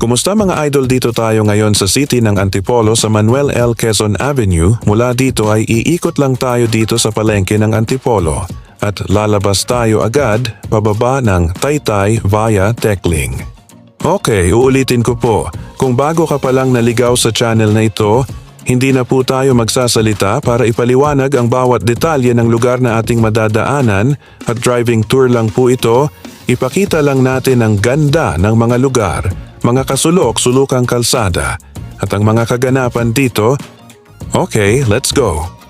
Kumusta mga idol, dito tayo ngayon sa city ng Antipolo sa Manuel L. Quezon Avenue. Mula dito ay iikot lang tayo dito sa palengke ng Antipolo at lalabas tayo agad pababa ng Taytay via Tekling. Okay, uulitin ko po. Kung bago ka palang naligaw sa channel na ito, hindi na po tayo magsasalita para ipaliwanag ang bawat detalye ng lugar na ating madadaanan at driving tour lang po ito. Ipakita lang natin ang ganda ng mga lugar, mga kasulok-sulukang kalsada at ang mga kaganapan dito. Okay, let's go!